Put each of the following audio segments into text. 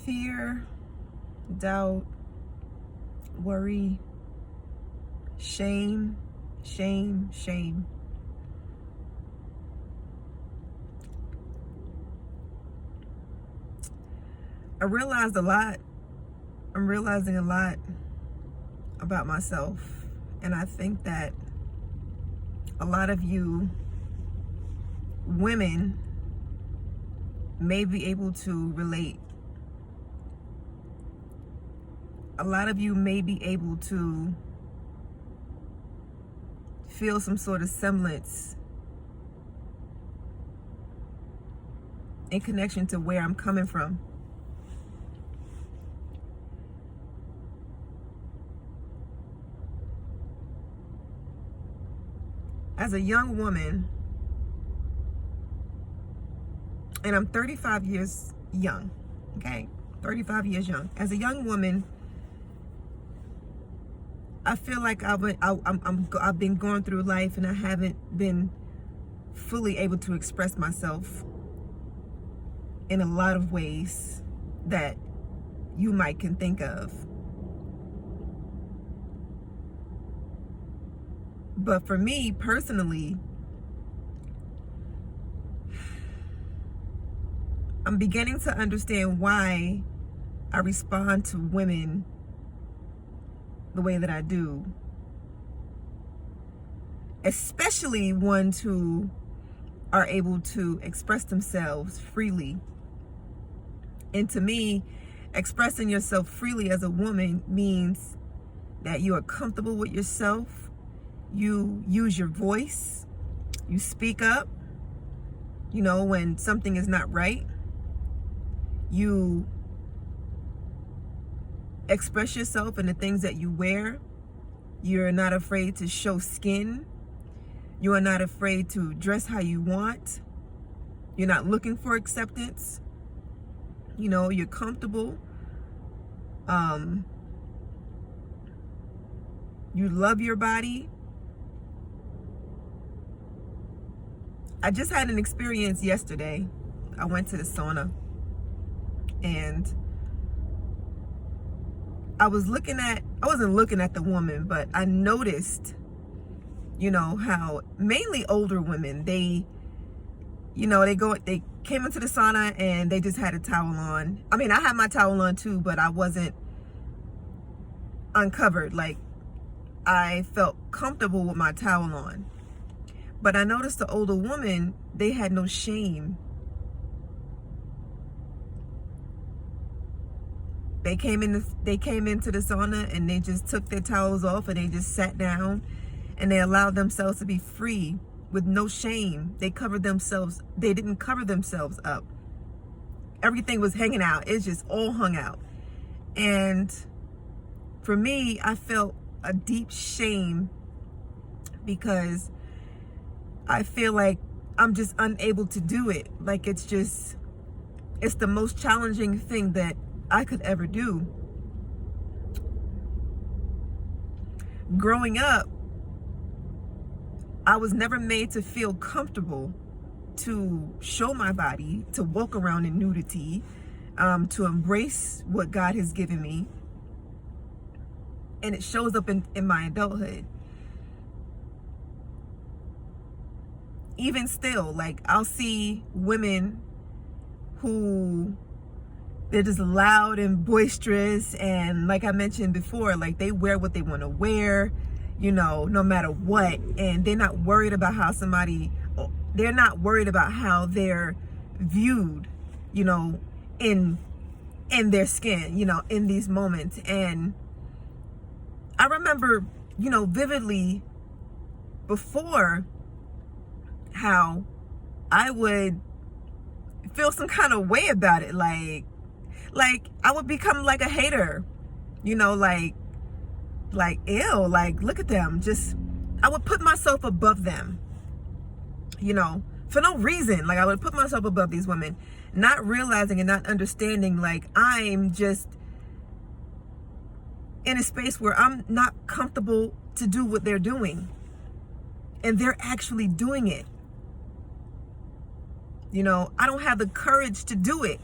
fear, doubt, worry, shame, shame. I realized a lot. I'm realizing a lot about myself. And I think that a lot of you women may be able to relate. A lot of you may be able to feel some sort of semblance in connection to where I'm coming from. As a young woman, and I'm 35 years young, okay? 35 years young. As a young woman, I feel like I've been going through life and I haven't been fully able to express myself in a lot of ways that you might can think of. But for me personally, I'm beginning to understand why I respond to women the way that I do. Especially ones who are able to express themselves freely. And to me, expressing yourself freely as a woman means that you are comfortable with yourself. You use your voice. You speak up, when something is not right. You express yourself in the things that you wear. You're not afraid to show skin. You are not afraid to dress how you want. You're not looking for acceptance. You're comfortable. You love your body. I just had an experience yesterday. I went to the sauna and I wasn't looking at the woman, but I noticed, how mainly older women, they came into the sauna and they just had a towel on. I mean, I had my towel on too, but I wasn't uncovered. Like, I felt comfortable with my towel on. But I noticed the older woman, they had no shame. They came into the sauna and they just took their towels off and they just sat down and they allowed themselves to be free with no shame. They didn't cover themselves up. Everything was hanging out. It's just all hung out. And for me, I felt a deep shame because I feel like I'm just unable to do it. Like, it's the most challenging thing that I could ever do. Growing up, I was never made to feel comfortable to show my body, to walk around in nudity, to embrace what God has given me. And it shows up in my adulthood. Even still, like, I'll see women who they're just loud and boisterous, and like I mentioned before, like, they wear what they want to wear, no matter what, and they're not worried about how they're viewed, in their skin, in these moments. And I remember, vividly before how I would feel some kind of way about it. Like I would become like a hater, like ew, like, look at them. I would put myself above them, for no reason. Like, I would put myself above these women, not realizing and not understanding, like, I'm just in a space where I'm not comfortable to do what they're doing. And they're actually doing it. I don't have the courage to do it.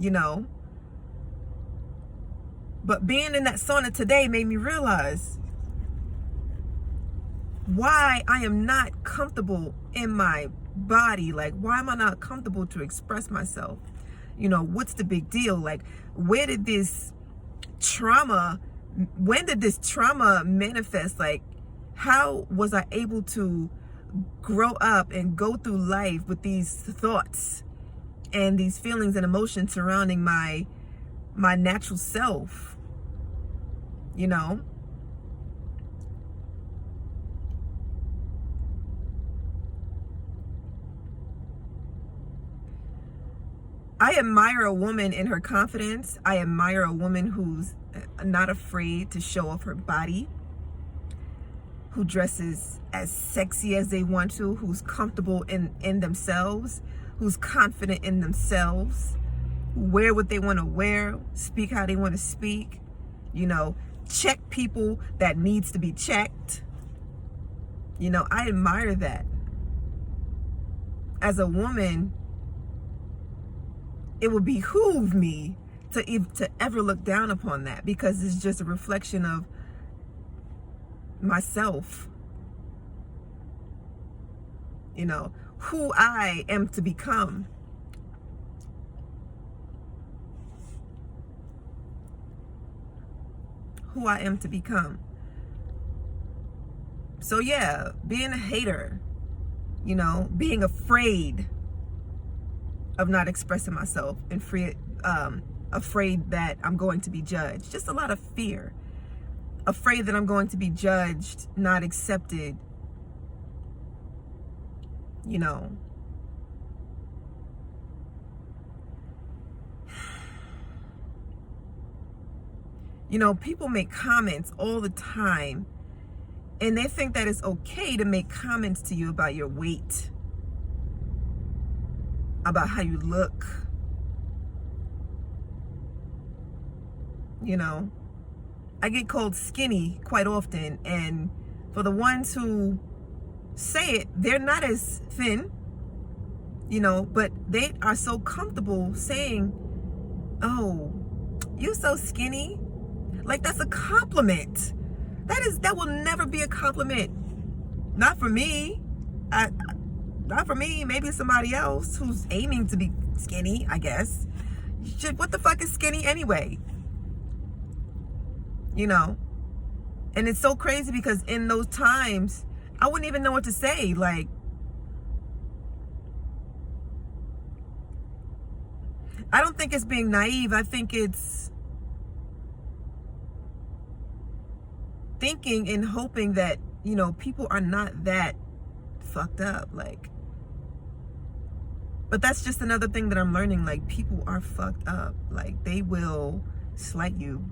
you know. But being in that sauna today made me realize why I am not comfortable in my body. Like, why am I not comfortable to express myself? You know, what's the big deal? Like, when did this trauma manifest? Like, how was I able to grow up and go through life with these thoughts and these feelings and emotions surrounding my natural self, you know? I admire a woman in her confidence. I admire a woman who's not afraid to show off her body, who dresses as sexy as they want to, who's comfortable in themselves, who's confident in themselves, who wear what they want to wear, speak how they want to speak, you know, check people that needs to be checked. You know, I admire that. As a woman, it would behoove me to ever look down upon that, because it's just a reflection of myself, you know, who I am to become. Who I am to become. So yeah, being a hater, you know, being afraid of not expressing myself and afraid that I'm going to be judged. Just a lot of fear. Afraid that I'm going to be judged, not accepted, you know. You know, people make comments all the time, and they think that it's okay to make comments to you about your weight, about how you look, you know. I get called skinny quite often, and for the ones who say it, they're not as thin, you know, but they are so comfortable saying, oh, you're so skinny. Like, that's a compliment. That will never be a compliment. Not for me. Not for me. Maybe somebody else who's aiming to be skinny, I guess. What the fuck is skinny anyway? You know? And it's so crazy because in those times, I wouldn't even know what to say. Like, I don't think it's being naive. I think it's thinking and hoping that, you know, people are not that fucked up. Like, but that's just another thing that I'm learning. Like, people are fucked up. Like, they will slight you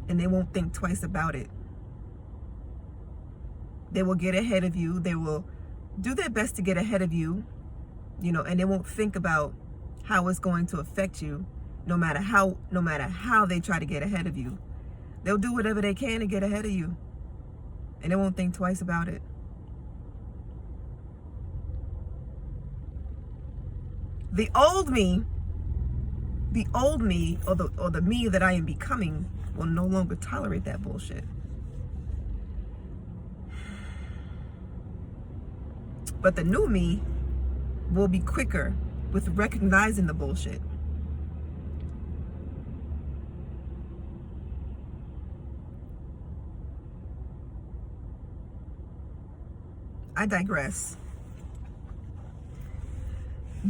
and they won't think twice about it. They will get ahead of you. They will do their best to get ahead of you, you know, and they won't think about how it's going to affect you, no matter how they try to get ahead of you. They'll do whatever they can to get ahead of you, and they won't think twice about it. The old me, or the me that I am becoming, will no longer tolerate that bullshit. But the new me will be quicker with recognizing the bullshit. I digress.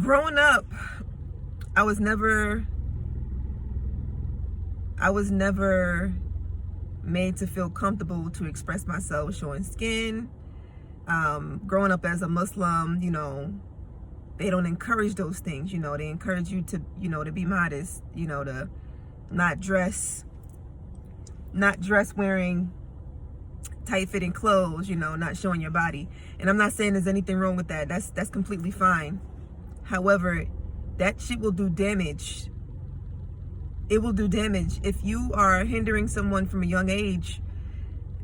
Growing up, I was never made to feel comfortable to express myself showing skin. Growing up as a Muslim, you know, they don't encourage those things. You know, they encourage you to, you know, to be modest, you know, to not dress wearing tight-fitting clothes, you know, not showing your body. And I'm not saying there's anything wrong with that. That's completely fine. However, that shit will do damage. It will do damage. If you are hindering someone from a young age,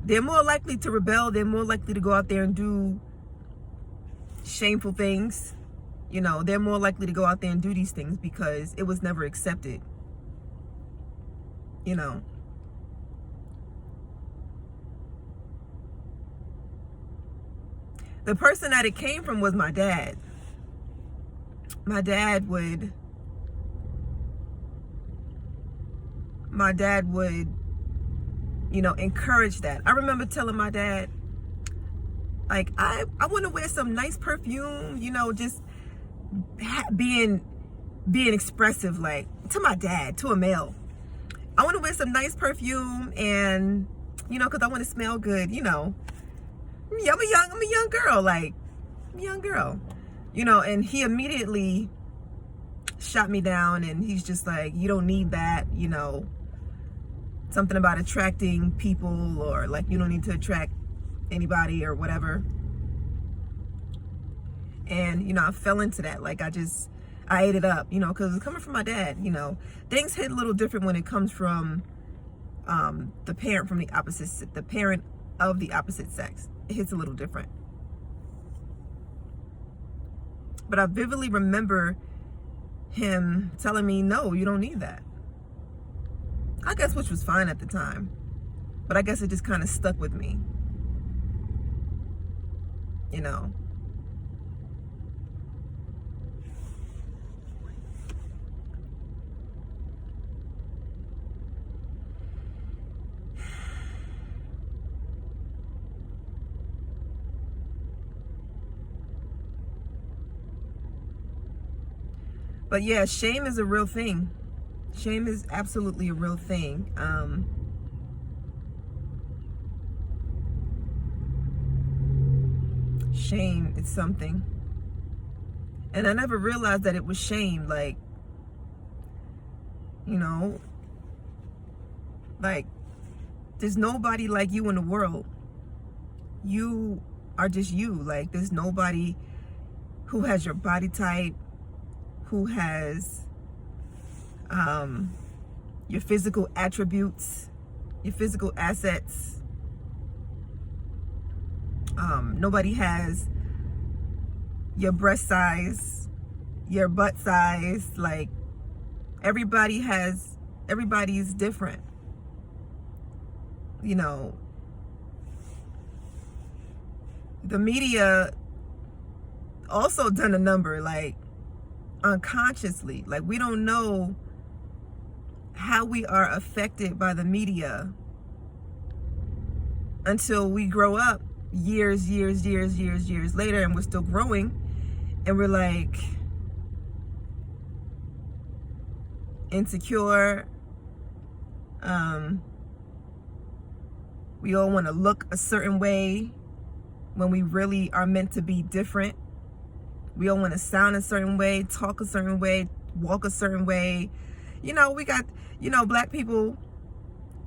they're more likely to rebel. They're more likely to go out there and do shameful things, You know, they're more likely to go out there and do these things because it was never accepted. You know. The person that it came from was my dad. My dad would, you know, encourage that. I remember telling my dad, like, I want to wear some nice perfume, you know, just being expressive, like, to my dad, to a male. I want to wear some nice perfume, and, you know, because I want to smell good, you know. I'm a young girl, like, young girl, you know. And he immediately shot me down, and he's just like, you don't need that, you know, something about attracting people, or like, you don't need to attract anybody or whatever. And, you know, I fell into that. Like, I ate it up, you know, because it's coming from my dad. You know, things hit a little different when it comes from the parent of the opposite sex. It hits a little different. But I vividly remember him telling me, no, you don't need that. I guess, which was fine at the time, but I guess it just kind of stuck with me, you know. But yeah, shame is a real thing. Shame is absolutely a real thing. Shame is something. And I never realized that it was shame. Like, you know, like, there's nobody like you in the world. You are just you. Like, there's nobody who has your body type, who has your physical attributes, your physical assets. Nobody has your breast size, your butt size. Like, everybody's different. You know, the media also done a number, like, unconsciously. Like, we don't know how we are affected by the media until we grow up years later, and we're still growing, and we're like insecure. We all want to look a certain way when we really are meant to be different. We all want to sound a certain way, talk a certain way, walk a certain way. You know, we got, you know, black people,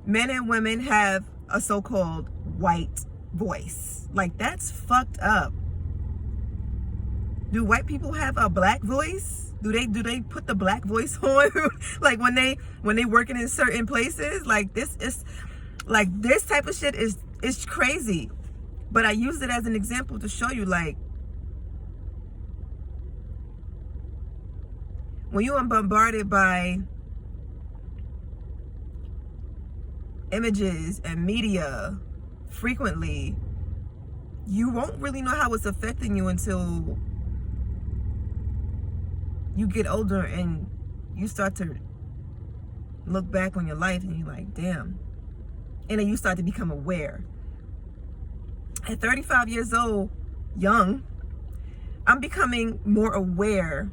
men and women, have a so-called white voice. Like, that's fucked up. Do white people have a black voice? Do they put the black voice on? Like, when they working in certain places? Like, this type of shit is crazy. But I use it as an example to show you, like, when you are bombarded by images and media frequently, you won't really know how it's affecting you until you get older and you start to look back on your life and you're like, damn. And then you start to become aware. At 35 years old, young, I'm becoming more aware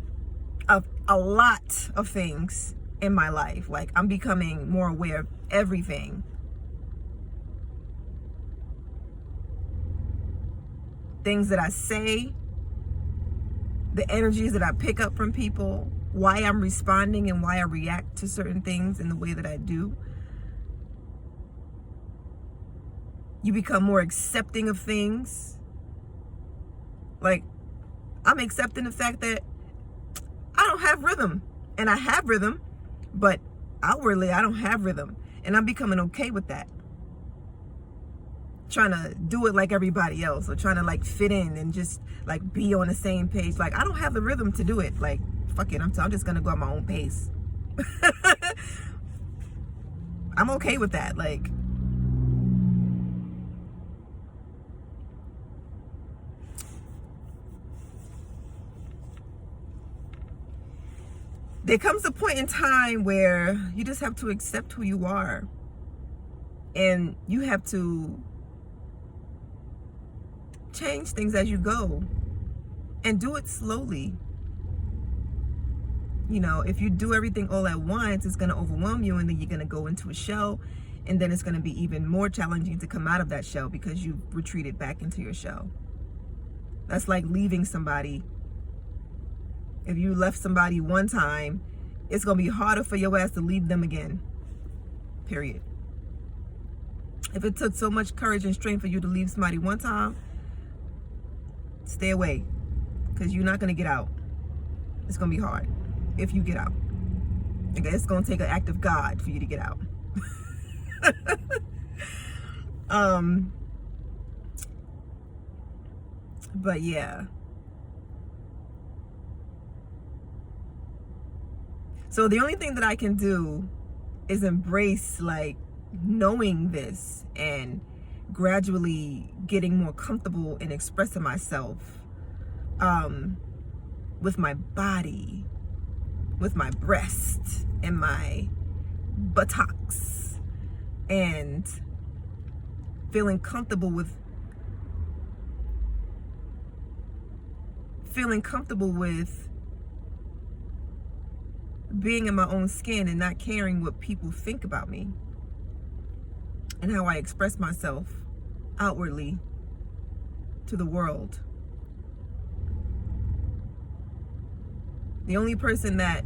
of a lot of things in my life. Like, I'm becoming more aware of everything. Things that I say, the energies that I pick up from people, why I'm responding and why I react to certain things in the way that I do. You become more accepting of things. Like, I'm accepting the fact that I don't have rhythm. And I have rhythm, but outwardly I don't have rhythm. And I'm becoming okay with that. trying to do it like everybody else, or trying to like fit in and just like be on the same page. Like, I don't have the rhythm to do it. Like, fuck it, I'm just gonna go at my own pace. I'm okay with that. Like, there comes a point in time where you just have to accept who you are, and you have to change things as you go, and do it slowly. You know, if you do everything all at once, it's going to overwhelm you, and then you're going to go into a shell, and then it's going to be even more challenging to come out of that shell because you've retreated back into your shell. That's like leaving somebody. If you left somebody one time, it's going to be harder for your ass to leave them again. Period. If it took so much courage and strength for you to leave somebody one time, stay away, because you're not going to get out. It's going to be hard if you get out. It's going to take an act of God for you to get out. But yeah. So the only thing that I can do is embrace, like, knowing this and gradually getting more comfortable in expressing myself with my body, with my breast and my buttocks, and feeling comfortable with being in my own skin and not caring what people think about me and how I express myself outwardly to the world. The only person that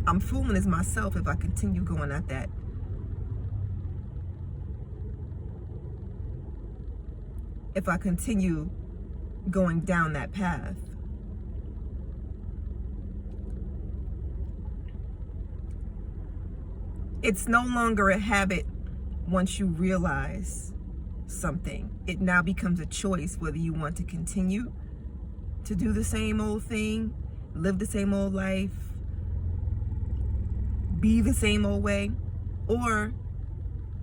I'm fooling is myself if I continue going at that. If I continue going down that path. It's no longer a habit once you realize something. It now becomes a choice whether you want to continue to do the same old thing, live the same old life, be the same old way, or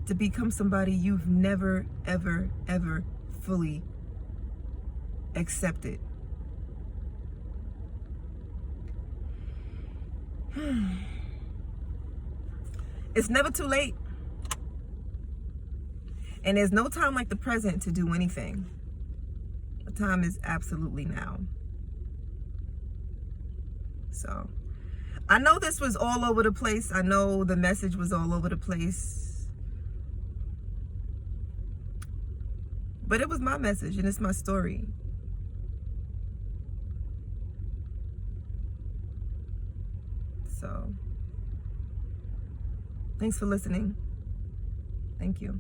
to become somebody you've never, ever, ever fully accepted. It's never too late. And there's no time like the present to do anything. The time is absolutely now. So, I know this was all over the place. I know the message was all over the place. But it was my message and it's my story. So, thanks for listening. Thank you.